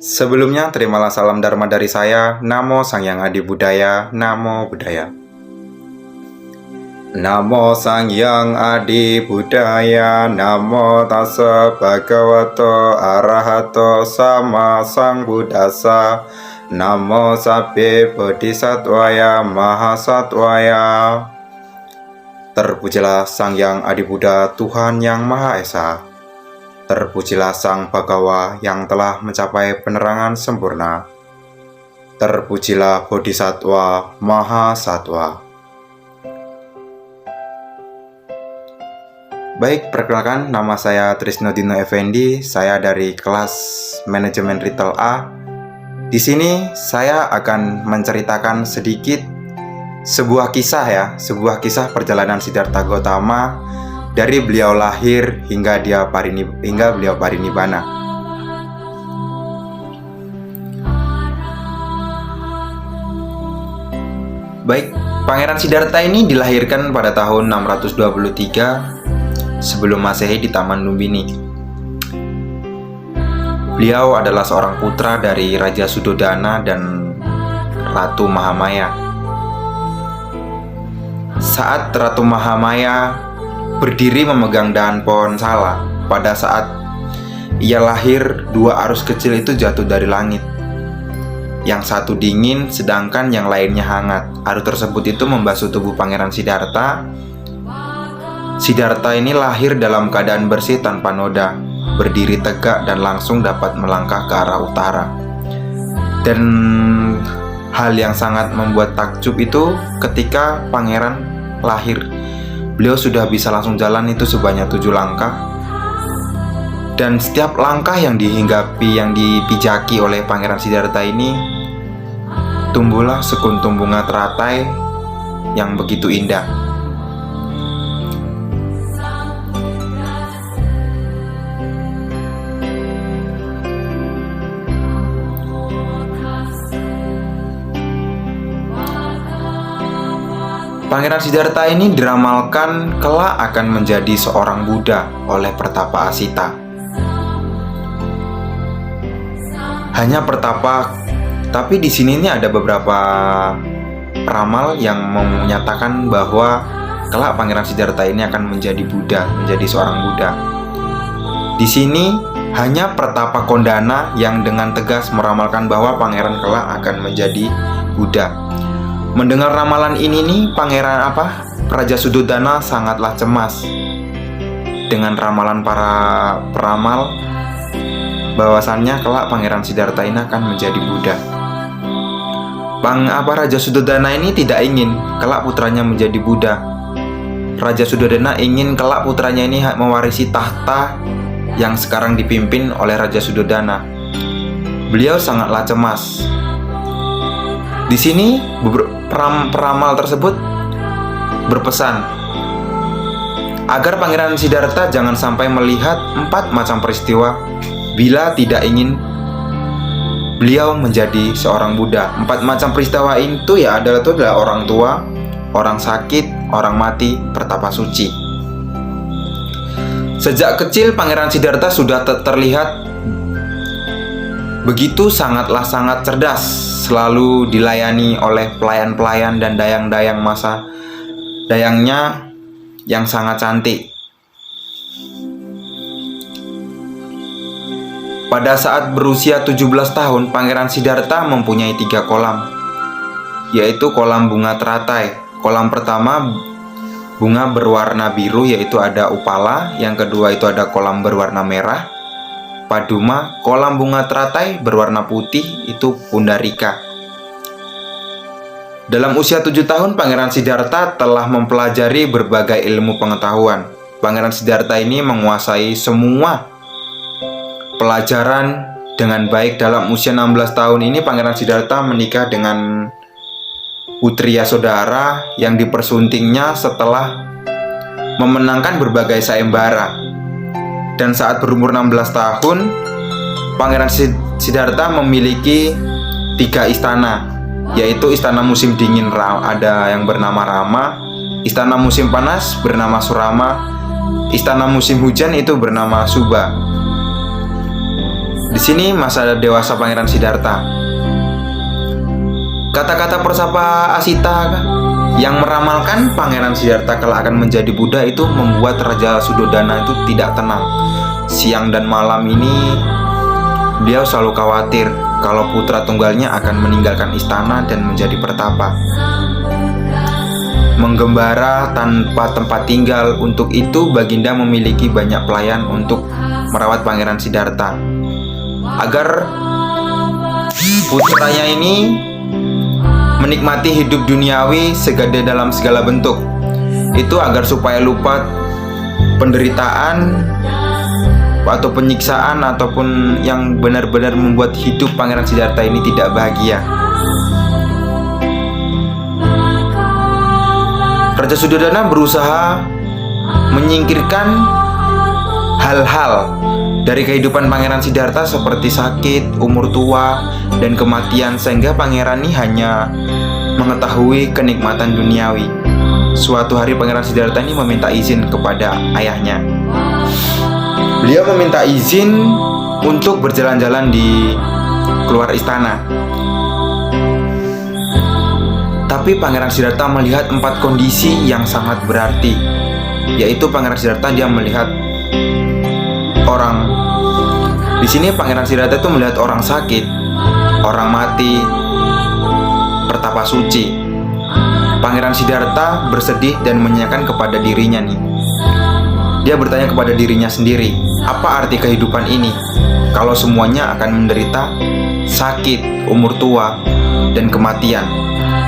Sebelumnya, terimalah salam Dharma dari saya. Namo Sang Hyang Adi Budaya, Namo Buddhaya. Namo Sang Hyang Adi Budaya, Namo Tassa Bhagavato Arahato Sama Sang Buddhassa, Namo Sabbe Bodhisattvaya Mahasattvaya. Terpujilah Sang Hyang Adi Buddha, Tuhan Yang Maha Esa. Terpujilah Sang Bhagawa yang telah mencapai penerangan sempurna. Terpujilah Bodhisattva Mahasatwa. Baik, perkenalkan, nama saya Trisno Dino Effendi. Saya dari kelas Manajemen Retail A. Di sini saya akan menceritakan sedikit sebuah kisah perjalanan Siddhartha Gautama dari beliau lahir hingga beliau parinibbana. Baik, Pangeran Siddhartha ini dilahirkan pada tahun 623 sebelum Masehi di Taman Lumbini. Beliau adalah seorang putra dari Raja Suddhodana dan Ratu Mahamaya. Saat Ratu Mahamaya berdiri memegang dahan pohon sala, pada saat ia lahir, dua arus kecil itu jatuh dari langit. Yang satu dingin, sedangkan yang lainnya hangat. Arus tersebut itu membasuh tubuh Pangeran Siddhartha. Siddhartha ini lahir dalam keadaan bersih tanpa noda, berdiri tegak dan langsung dapat melangkah ke arah utara. Dan hal yang sangat membuat takjub itu ketika Pangeran lahir, beliau sudah bisa langsung jalan itu sebanyak 7 langkah. Dan setiap langkah yang dipijaki oleh Pangeran Siddhartha ini, tumbuhlah sekuntum bunga teratai yang begitu indah. Pangeran Siddhartha ini diramalkan kelak akan menjadi seorang Buddha oleh Pertapa Asita. Hanya Pertapa, tapi di sini ini ada beberapa ramal yang menyatakan bahwa kelak Pangeran Siddhartha ini akan menjadi Buddha, menjadi seorang Buddha. Di sini hanya Pertapa Kondana yang dengan tegas meramalkan bahwa Pangeran kelak akan menjadi Buddha. Mendengar ramalan ini nih, Raja Suddhodana sangatlah cemas dengan ramalan para peramal bahwasannya kelak Pangeran Siddhartha ini akan menjadi Buddha. Raja Suddhodana ini tidak ingin kelak putranya menjadi Buddha. Raja Suddhodana ingin kelak putranya ini mewarisi tahta yang sekarang dipimpin oleh Raja Suddhodana. Beliau sangatlah cemas. Di sini peramal tersebut berpesan agar Pangeran Siddhartha jangan sampai melihat 4 macam peristiwa bila tidak ingin beliau menjadi seorang Buddha. 4 macam peristiwa itu adalah orang tua, orang sakit, orang mati, pertapa suci. Sejak kecil Pangeran Siddhartha sudah terlihat begitu sangat cerdas, selalu dilayani oleh pelayan-pelayan dan dayang-dayang masa dayangnya yang sangat cantik. Pada saat berusia 17 tahun, Pangeran Siddhartha mempunyai 3 kolam, yaitu kolam bunga teratai. Kolam pertama bunga berwarna biru, yaitu ada upala. Yang kedua itu ada kolam berwarna merah, paduma. Kolam bunga teratai berwarna putih itu pundarika. Dalam usia 7 tahun, Pangeran Siddhartha telah mempelajari berbagai ilmu pengetahuan. Pangeran Siddhartha ini menguasai semua pelajaran dengan baik. Dalam usia 16 tahun ini, Pangeran Siddhartha menikah dengan putri Yasodhara yang dipersuntingnya setelah memenangkan berbagai sayembara. Dan saat berumur 16 tahun, Pangeran Siddhartha memiliki 3 istana, yaitu istana musim dingin ada yang bernama Rama, istana musim panas bernama Surama, istana musim hujan itu bernama Suba. Di sini masa dewasa Pangeran Siddhartha. Kata-kata Persapa Asita yang meramalkan Pangeran Siddhartha kelak akan menjadi Buddha itu membuat Raja Suddhodana itu tidak tenang. Siang dan malam ini beliau selalu khawatir kalau putra tunggalnya akan meninggalkan istana dan menjadi pertapa, menggembara tanpa tempat tinggal. Untuk itu Baginda memiliki banyak pelayan untuk merawat Pangeran Siddhartha agar putranya ini menikmati hidup duniawi segede dalam segala bentuk. Itu agar supaya lupa penderitaan atau penyiksaan ataupun yang benar-benar membuat hidup Pangeran Siddhartha ini tidak bahagia. Raja Suddhodana berusaha menyingkirkan hal-hal dari kehidupan Pangeran Siddhartha seperti sakit, umur tua, dan kematian, sehingga pangeran ini hanya mengetahui kenikmatan duniawi. Suatu hari Pangeran Siddhartha ini meminta izin kepada ayahnya. Beliau meminta izin untuk berjalan-jalan di keluar istana. Tapi Pangeran Siddhartha melihat 4 kondisi yang sangat berarti, yaitu Pangeran Siddhartha dia melihat orang. Di sini Pangeran Siddhartha itu melihat orang sakit, orang mati, pertapa suci. Pangeran Siddhartha bersedih dan menanyakan kepada dirinya nih. Dia bertanya kepada dirinya sendiri, apa arti kehidupan ini kalau semuanya akan menderita sakit, umur tua, dan kematian.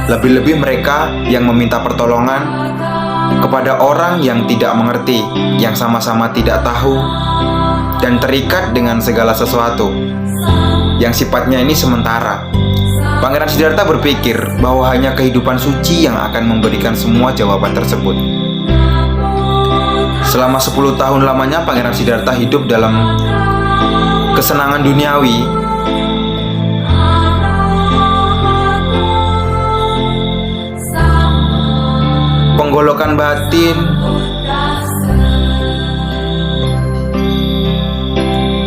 Lebih-lebih mereka yang meminta pertolongan kepada orang yang tidak mengerti, yang sama-sama tidak tahu dan terikat dengan segala sesuatu yang sifatnya ini sementara. Pangeran Siddhartha berpikir bahwa hanya kehidupan suci yang akan memberikan semua jawaban tersebut. Selama 10 tahun lamanya Pangeran Siddhartha hidup dalam kesenangan duniawi. Penggolokan batin,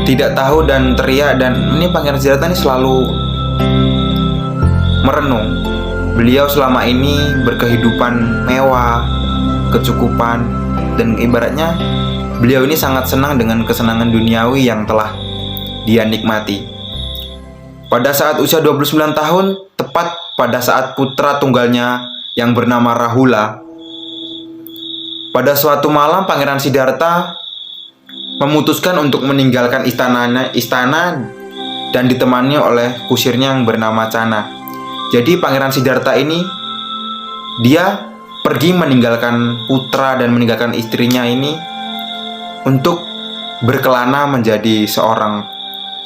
tidak tahu dan teriak. Dan ini Pangeran Siddhartha ini selalu merenung. Beliau selama ini berkehidupan mewah, kecukupan, dan ibaratnya beliau ini sangat senang dengan kesenangan duniawi yang telah dia nikmati. Pada saat usia 29 tahun, tepat pada saat putra tunggalnya yang bernama Rahula, pada suatu malam Pangeran Siddhartha memutuskan untuk meninggalkan istana dan ditemani oleh kusirnya yang bernama Channa. Jadi Pangeran Siddhartha ini dia pergi meninggalkan putra dan meninggalkan istrinya ini untuk berkelana menjadi seorang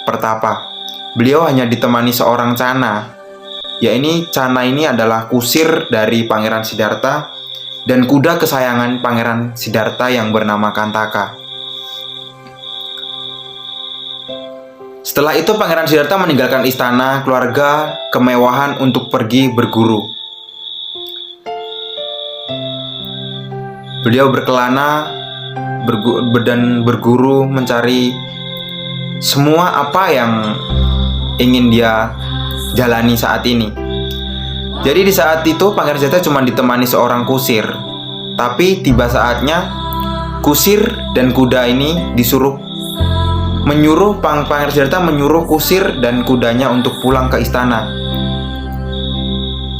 pertapa. Beliau hanya ditemani seorang Channa. Ya, ini Channa ini adalah kusir dari Pangeran Siddhartha dan kuda kesayangan Pangeran Siddhartha yang bernama Kantaka. Setelah itu Pangeran Siddhartha meninggalkan istana, keluarga, kemewahan untuk pergi berguru. Beliau berkelana dan berguru mencari semua apa yang ingin dia jalani saat ini. Jadi di saat itu Pangeran Siddhartha cuma ditemani seorang kusir. Tapi tiba saatnya kusir dan kuda ini Pangeran Siddhartha menyuruh kusir dan kudanya untuk pulang ke istana.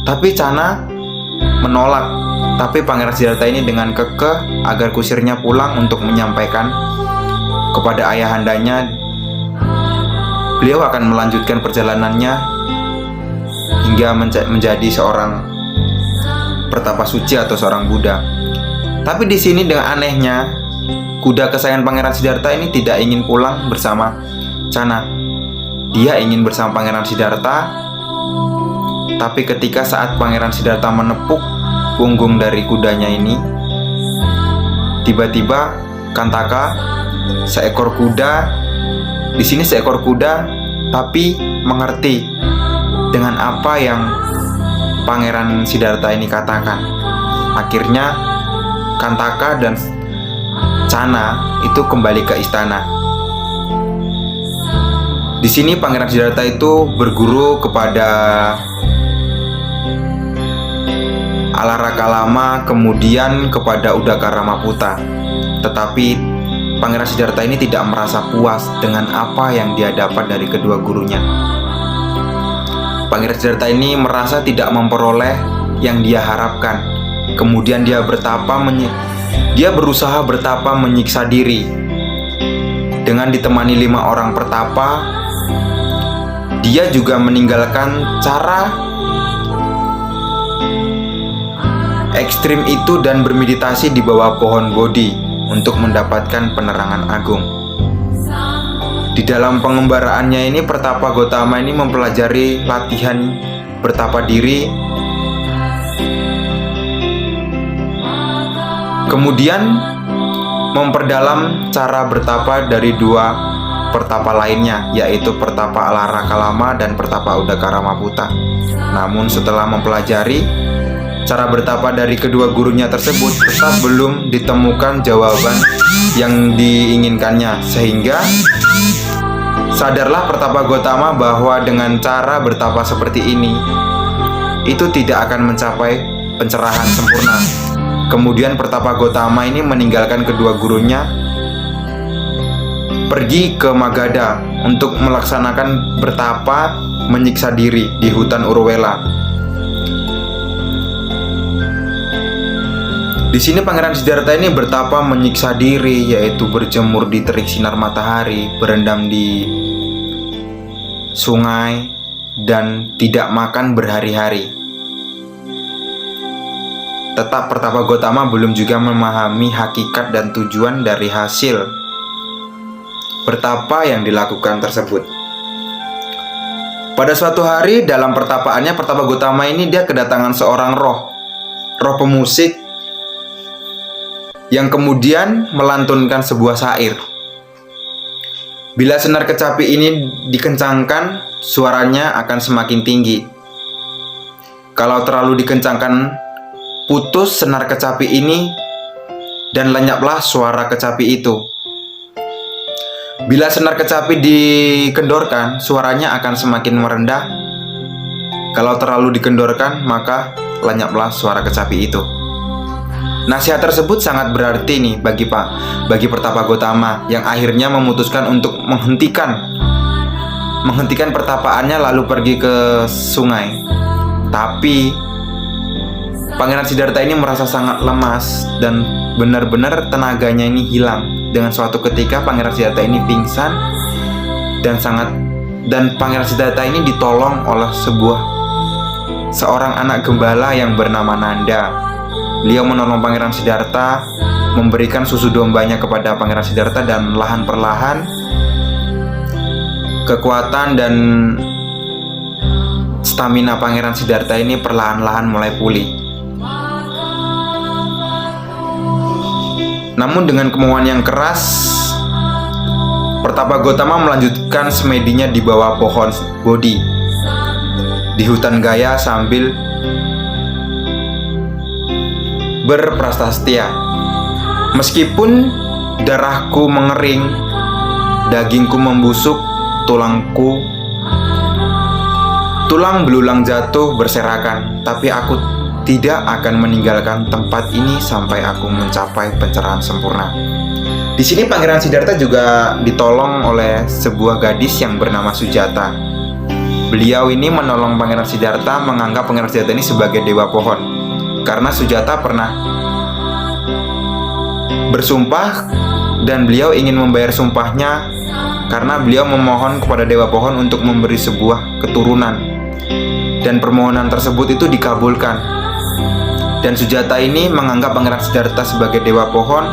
Tapi Channa menolak. Tapi Pangeran Siddhartha ini dengan kekeh agar kusirnya pulang untuk menyampaikan kepada ayahandanya beliau akan melanjutkan perjalanannya hingga menjadi seorang pertapa suci atau seorang Buddha. Tapi di sini dengan anehnya, kuda kesayangan Pangeran Siddhartha ini tidak ingin pulang bersama Channa. Dia ingin bersama Pangeran Siddhartha. Tapi ketika saat Pangeran Siddhartha menepuk punggung dari kudanya ini, tiba-tiba Kantaka, seekor kuda, di sini seekor kuda tapi mengerti dengan apa yang Pangeran Siddhartha ini katakan. Akhirnya Kantaka dan Channa itu kembali ke istana. Di sini Pangeran Siddhartha itu berguru kepada Alarakalama, kemudian kepada Udakaramaputa. Tetapi Pangeran Siddhartha ini tidak merasa puas dengan apa yang dia dapat dari kedua gurunya. Pangeran Siddhartha ini merasa tidak memperoleh yang dia harapkan. Kemudian dia berusaha bertapa menyiksa diri. Dengan ditemani 5 orang pertapa, dia juga meninggalkan cara ekstrim itu dan bermeditasi di bawah pohon Bodhi untuk mendapatkan penerangan agung. Di dalam pengembaraannya ini, Pertapa Gotama ini mempelajari latihan bertapa diri, kemudian memperdalam cara bertapa dari 2 pertapa lainnya, yaitu pertapa Alarakalama dan pertapa Udakaramaputa. Namun setelah mempelajari cara bertapa dari kedua gurunya tersebut, tetap belum ditemukan jawaban yang diinginkannya, sehingga sadarlah Pertapa Gotama bahwa dengan cara bertapa seperti ini itu tidak akan mencapai pencerahan sempurna. Kemudian Pertapa Gotama ini meninggalkan kedua gurunya, pergi ke Magadha untuk melaksanakan bertapa menyiksa diri di hutan Urwela. Di sini Pangeran Siddhartha ini bertapa menyiksa diri, yaitu berjemur di terik sinar matahari, berendam di sungai, dan tidak makan berhari-hari. Tetap Pertapa Gotama belum juga memahami hakikat dan tujuan dari hasil bertapa yang dilakukan tersebut. Pada suatu hari dalam pertapaannya, Pertapa Gotama ini dia kedatangan seorang roh pemusik yang kemudian melantunkan sebuah syair. Bila senar kecapi ini dikencangkan, suaranya akan semakin tinggi. Kalau terlalu dikencangkan, putus senar kecapi ini dan lenyaplah suara kecapi itu. Bila senar kecapi dikendorkan, suaranya akan semakin merendah. Kalau terlalu dikendorkan, maka lenyaplah suara kecapi itu. Nasihat tersebut sangat berarti nih bagi Pertapa Gotama, yang akhirnya memutuskan untuk menghentikan pertapaannya lalu pergi ke sungai. Tapi Pangeran Siddhartha ini merasa sangat lemas dan benar-benar tenaganya ini hilang. Dengan suatu ketika Pangeran Siddhartha ini pingsan dan Pangeran Siddhartha ini ditolong oleh seorang anak gembala yang bernama Nanda. Beliau menolong Pangeran Siddhartha, memberikan susu dombanya kepada Pangeran Siddhartha, dan perlahan perlahan kekuatan dan stamina Pangeran Siddhartha ini perlahan-lahan mulai pulih. Namun dengan kemauan yang keras, Pertapa Gotama melanjutkan semedinya di bawah pohon Bodhi di hutan Gaya sambil berprastastia. Meskipun darahku mengering, dagingku membusuk, tulang belulang jatuh berserakan, tapi aku tidak akan meninggalkan tempat ini sampai aku mencapai pencerahan sempurna. Di sini Pangeran Siddhartha juga ditolong oleh sebuah gadis yang bernama Sujata. Beliau ini menolong Pangeran Siddhartha, menganggap Pangeran Siddhartha ini sebagai dewa pohon, karena Sujata pernah bersumpah dan beliau ingin membayar sumpahnya karena beliau memohon kepada dewa pohon untuk memberi sebuah keturunan, dan permohonan tersebut itu dikabulkan. Dan Sujata ini menganggap Pangeran Siddhartha sebagai dewa pohon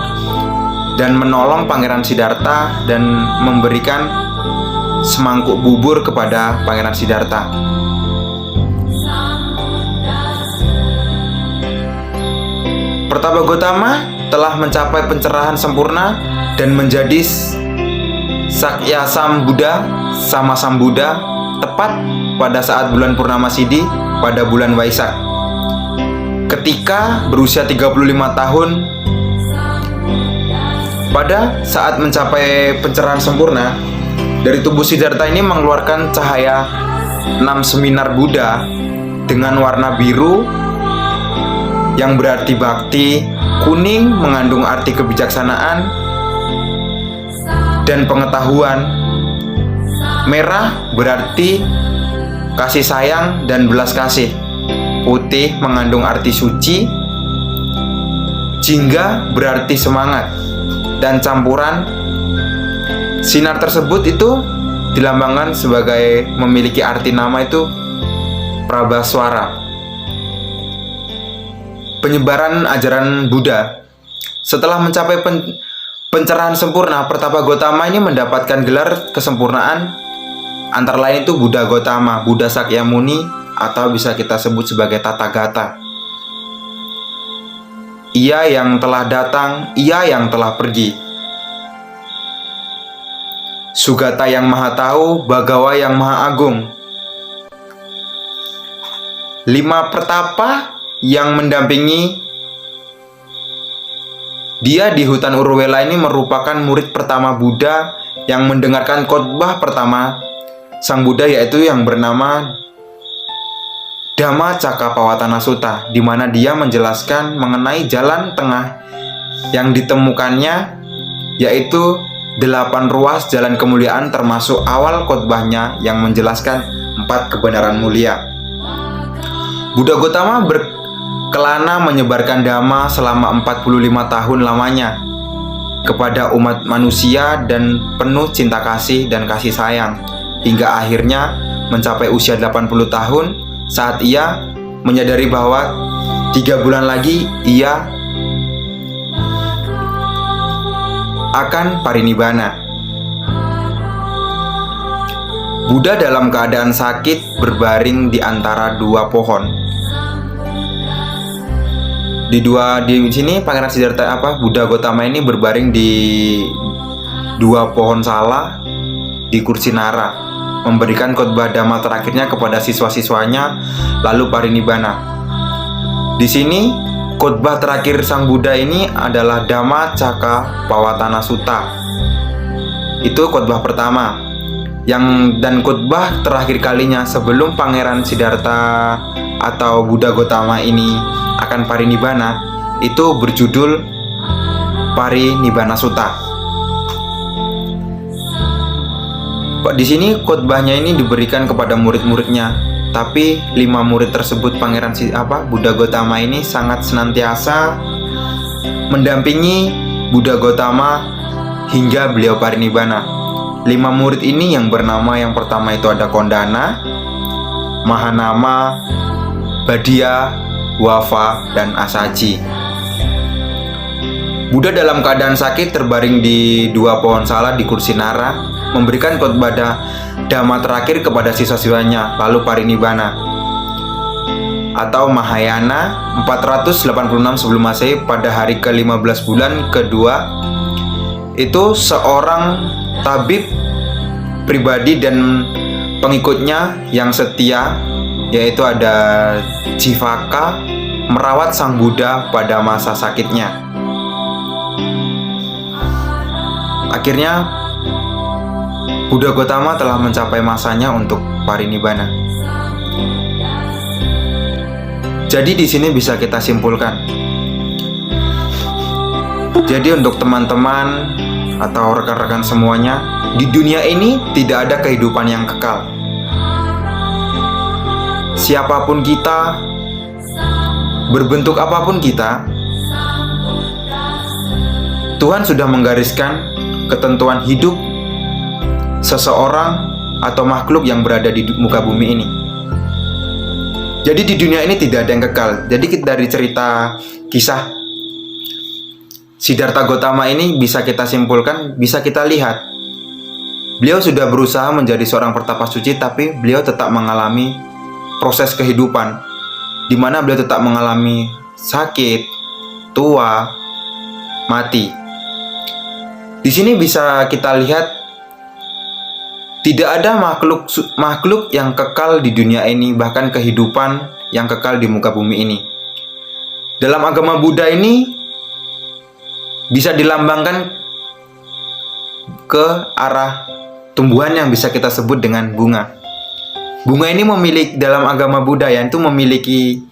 dan menolong Pangeran Siddhartha dan memberikan semangkuk bubur kepada Pangeran Siddhartha. Pertapa Gotama telah mencapai pencerahan sempurna dan menjadi Sakya Sambuddha sama Sambuddha tepat pada saat bulan Purnama Sidhi pada bulan Waisak. Ketika berusia 35 tahun, pada saat mencapai pencerahan sempurna, Dari tubuh Siddhartha ini mengeluarkan cahaya 6 seminar Buddha dengan warna biru yang berarti bakti, kuning mengandung arti kebijaksanaan dan pengetahuan, merah berarti kasih sayang dan belas kasih, putih mengandung arti suci, jingga berarti semangat, dan campuran sinar tersebut itu dilambangkan sebagai memiliki arti nama itu Prabhaswara. Penyebaran ajaran Buddha. Setelah mencapai pencerahan sempurna, Pertapa Gotama ini mendapatkan gelar kesempurnaan, antara lain itu Buddha Gotama, Buddha Sakyamuni, atau bisa kita sebut sebagai Tathagata. Ia yang telah datang, ia yang telah pergi. Sugata yang maha tahu, Bhagawa yang maha agung. 5 pertapa yang mendampingi dia di hutan Uruvela ini merupakan murid pertama Buddha yang mendengarkan khotbah pertama Sang Buddha, yaitu yang bernama Dhammacakkappavattana Sutta, di mana dia menjelaskan mengenai jalan tengah yang ditemukannya, yaitu 8 ruas jalan kemuliaan, termasuk awal khotbahnya yang menjelaskan 4 kebenaran mulia. Buddha Gotama berkelana menyebarkan Dhamma selama 45 tahun lamanya kepada umat manusia dan penuh cinta kasih dan kasih sayang, hingga akhirnya mencapai usia 80 tahun saat ia menyadari bahwa 3 bulan lagi ia akan parinibbana. Buddha dalam keadaan sakit berbaring di antara 2 pohon. Di sini Pangeran Siddhartha Buddha Gotama ini berbaring di 2 pohon sala di kursi Nara, memberikan khotbah Dhamma terakhirnya kepada siswa-siswanya, lalu parinibbana. Di sini khotbah terakhir Sang Buddha ini adalah Dhammacakkappavattana Sutta. Itu khotbah pertama. Dan khotbah terakhir kalinya sebelum Pangeran Siddhartha atau Buddha Gotama ini akan parinibbana itu berjudul Parinibbana Sutta. Di sini khotbahnya ini diberikan kepada murid-muridnya, tapi 5 murid tersebut Pangeran Buddha Gotama ini sangat senantiasa mendampingi Buddha Gotama hingga beliau parinibbana. 5 murid ini yang bernama, yang pertama itu ada Kondana, Mahanama, Badia, Wafa, dan Asaji. Buddha dalam keadaan sakit terbaring di 2 pohon sala di kursi Nara, memberikan khotbah Dhamma terakhir kepada siswa-siswanya, lalu parinibbana atau Mahayana 486 sebelum Masehi pada hari ke-15 bulan kedua. Itu seorang tabib pribadi dan pengikutnya yang setia, yaitu ada Jivaka, merawat Sang Buddha pada masa sakitnya. Akhirnya Buddha Gotama telah mencapai masanya untuk parinibbana. Jadi di sini bisa kita simpulkan. Jadi untuk teman-teman atau rekan-rekan semuanya, di dunia ini tidak ada kehidupan yang kekal. Siapapun kita, berbentuk apapun kita, Tuhan sudah menggariskan ketentuan hidup seseorang atau makhluk yang berada di muka bumi ini. Jadi di dunia ini tidak ada yang kekal. Jadi dari cerita kisah Siddhartha Gotama ini bisa kita simpulkan, bisa kita lihat, beliau sudah berusaha menjadi seorang pertapa suci, tapi beliau tetap mengalami proses kehidupan, di mana beliau tetap mengalami sakit, tua, mati. Di sini bisa kita lihat tidak ada makhluk yang kekal di dunia ini, bahkan kehidupan yang kekal di muka bumi ini. Dalam agama Buddha ini bisa dilambangkan ke arah tumbuhan yang bisa kita sebut dengan bunga. Bunga ini memiliki dalam agama Buddha itu memiliki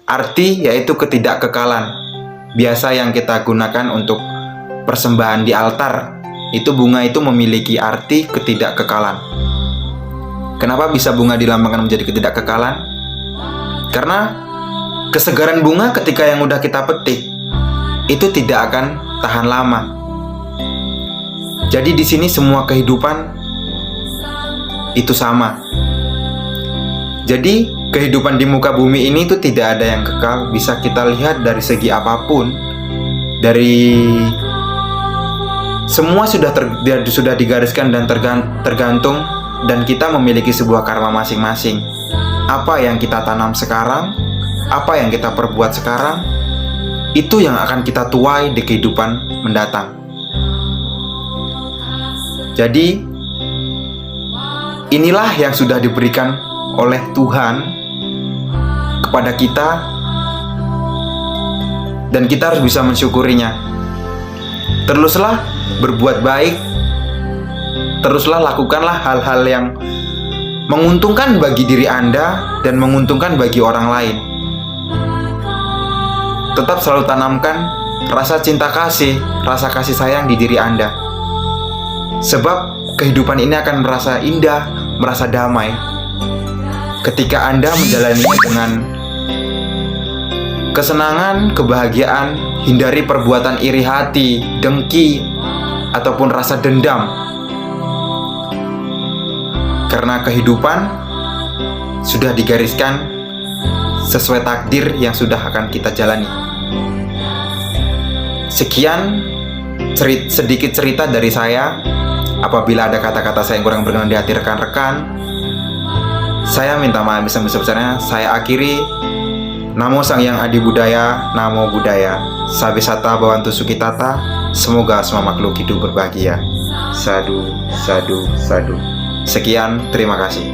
arti yaitu ketidakkekalan. Biasa yang kita gunakan untuk persembahan di altar, itu bunga itu memiliki arti ketidakkekalan. Kenapa bisa bunga dilambangkan menjadi ketidakkekalan? Karena kesegaran bunga ketika yang udah kita petik itu tidak akan tahan lama. Jadi di sini semua kehidupan itu sama. Jadi kehidupan di muka bumi ini tuh tidak ada yang kekal. Bisa kita lihat dari segi apapun. Dari semua sudah digariskan dan tergantung, dan kita memiliki sebuah karma masing-masing. Apa yang kita tanam sekarang, apa yang kita perbuat sekarang, itu yang akan kita tuai di kehidupan mendatang. Jadi inilah yang sudah diberikan oleh Tuhan kepada kita, dan kita harus bisa mensyukurinya. Teruslah berbuat baik, teruslah lakukanlah hal-hal yang menguntungkan bagi diri Anda dan menguntungkan bagi orang lain. Tetap selalu tanamkan rasa cinta kasih, rasa kasih sayang di diri Anda. Sebab kehidupan ini akan merasa indah, merasa damai ketika Anda menjalaninya dengan kesenangan, kebahagiaan. Hindari perbuatan iri hati, dengki, ataupun rasa dendam. Karena kehidupan sudah digariskan sesuai takdir yang sudah akan kita jalani. Sekian sedikit cerita dari saya. Apabila ada kata-kata saya yang kurang berkenan di hati rekan-rekan, saya minta maaf sebesar-besarnya. Saya akhiri. Namo Sang Hyang Adi Budaya, Namo Buddhaya, Sabisata Bhawantu Sukitata. Semoga semua makhluk hidup berbahagia. Sadu, sadu, sadu. Sekian, terima kasih.